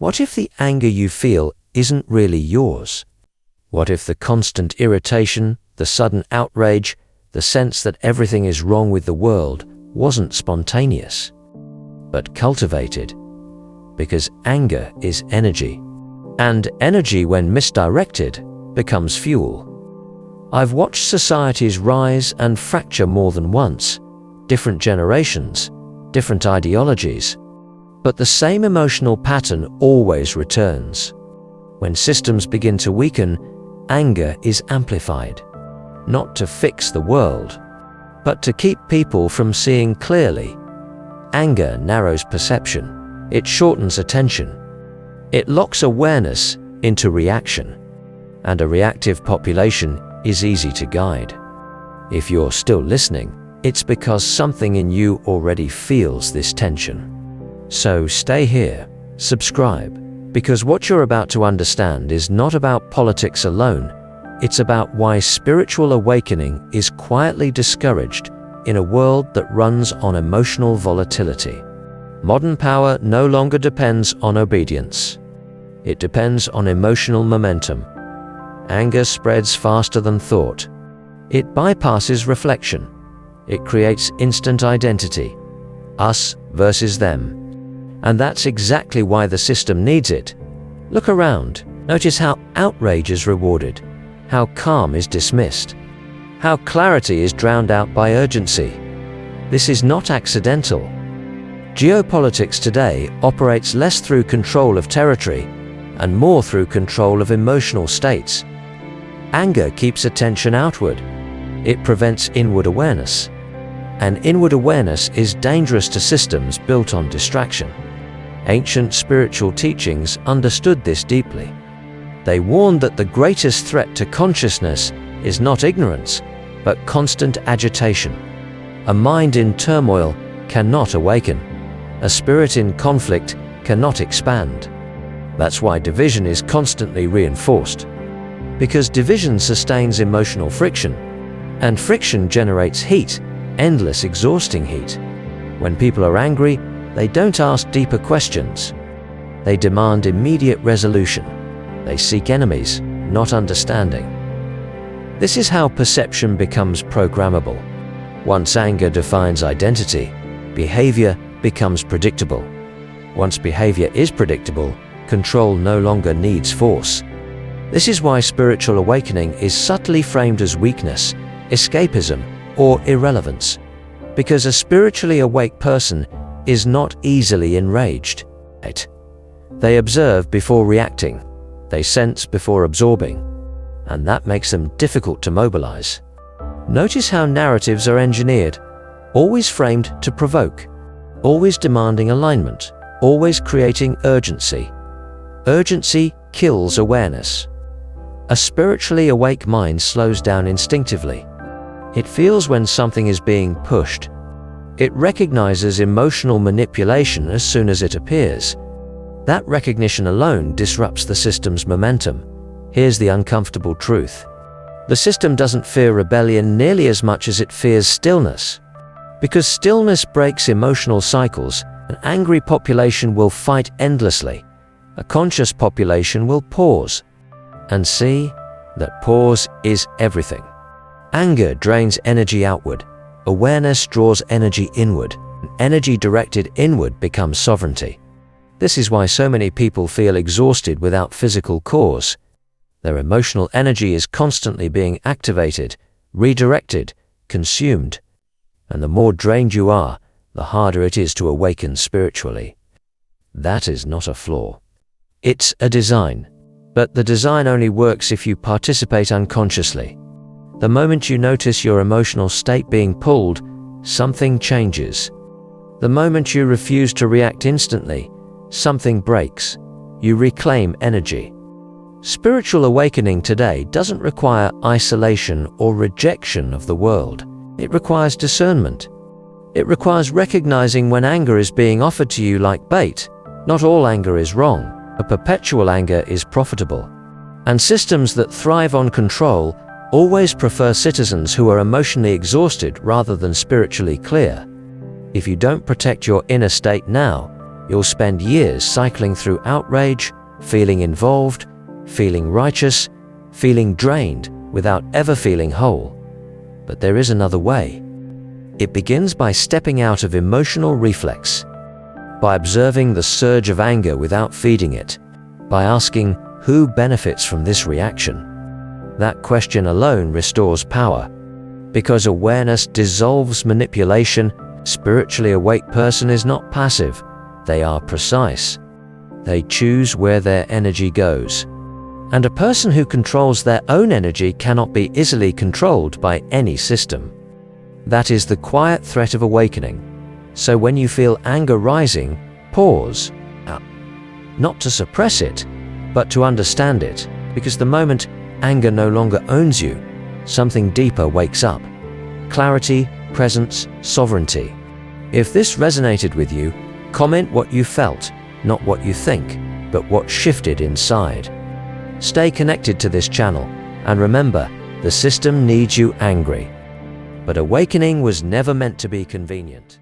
What if the anger you feel isn't really yours? What if the constant irritation, the sudden outrage, the sense that everything is wrong with the world wasn't spontaneous, but cultivated? Because anger is energy, and energy, when misdirected, becomes fuel. I've watched societies rise and fracture more than once, different generations, different ideologies, but the same emotional pattern always returns. When systems begin to weaken, anger is amplified, not to fix the world, but to keep people from seeing clearly. Anger narrows perception, it shortens attention, it locks awareness into reaction, and a reactive population is easy to guide. If you're still listening, it's because something in you already feels this tension. So stay here, subscribe, because what you're about to understand is not about politics alone, it's about why spiritual awakening is quietly discouraged in a world that runs on emotional volatility. Modern power no longer depends on obedience. It depends on emotional momentum. Anger spreads faster than thought. It bypasses reflection. It creates instant identity. Us versus them. And that's exactly why the system needs it. Look around. Notice how outrage is rewarded, how calm is dismissed, how clarity is drowned out by urgency. This is not accidental. Geopolitics today operates less through control of territory and more through control of emotional states. Anger keeps attention outward. It prevents inward awareness. And inward awareness is dangerous to systems built on distraction. Ancient spiritual teachings understood this deeply. They warned that the greatest threat to consciousness is not ignorance, but constant agitation. A mind in turmoil cannot awaken. A spirit in conflict cannot expand. That's why division is constantly reinforced. Because division sustains emotional friction, and friction generates heat, endless exhausting heat. When people are angry, they don't ask deeper questions. They demand immediate resolution. They seek enemies, not understanding. This is how perception becomes programmable. Once anger defines identity, behavior becomes predictable. Once behavior is predictable, control no longer needs force. This is why spiritual awakening is subtly framed as weakness, escapism, or irrelevance. Because a spiritually awake person is not easily enraged. They observe before reacting. They sense before absorbing. And that makes them difficult to mobilize. Notice how narratives are engineered, always framed to provoke, always demanding alignment, always creating urgency. Urgency kills awareness. A spiritually awake mind slows down instinctively. It feels when something is being pushed. It recognizes emotional manipulation as soon as it appears. That recognition alone disrupts the system's momentum. Here's the uncomfortable truth. The system doesn't fear rebellion nearly as much as it fears stillness. Because stillness breaks emotional cycles, an angry population will fight endlessly. A conscious population will pause. And see that pause is everything. Anger drains energy outward. Awareness draws energy inward. Energy directed inward becomes sovereignty. This is why so many people feel exhausted without physical cause. Their emotional energy is constantly being activated, redirected, consumed. And the more drained you are, the harder it is to awaken spiritually. That is not a flaw. It's a design. But the design only works if you participate unconsciously. The moment you notice your emotional state being pulled, something changes. The moment you refuse to react instantly, something breaks. You reclaim energy. Spiritual awakening today doesn't require isolation or rejection of the world. It requires discernment. It requires recognizing when anger is being offered to you like bait. Not all anger is wrong. A perpetual anger is profitable. And systems that thrive on control always prefer citizens who are emotionally exhausted rather than spiritually clear. If you don't protect your inner state now, You'll spend years cycling through outrage, feeling involved, feeling righteous, feeling drained, without ever feeling whole. But there is another way. It begins by stepping out of emotional reflex, by observing the surge of anger without feeding it, by asking, who benefits from this reaction? That question alone restores power, because awareness dissolves manipulation. Spiritually awake person is not passive, they are precise. They choose where their energy goes. And a person who controls their own energy cannot be easily controlled by any system. That is the quiet threat of awakening. So when you feel anger rising, pause. Not to suppress it, but to understand it, because the moment anger no longer owns you, something deeper wakes up. Clarity, presence, sovereignty. If this resonated with you, comment what you felt, not what you think, but what shifted inside. Stay connected to this channel, and remember, the system needs you angry. But awakening was never meant to be convenient.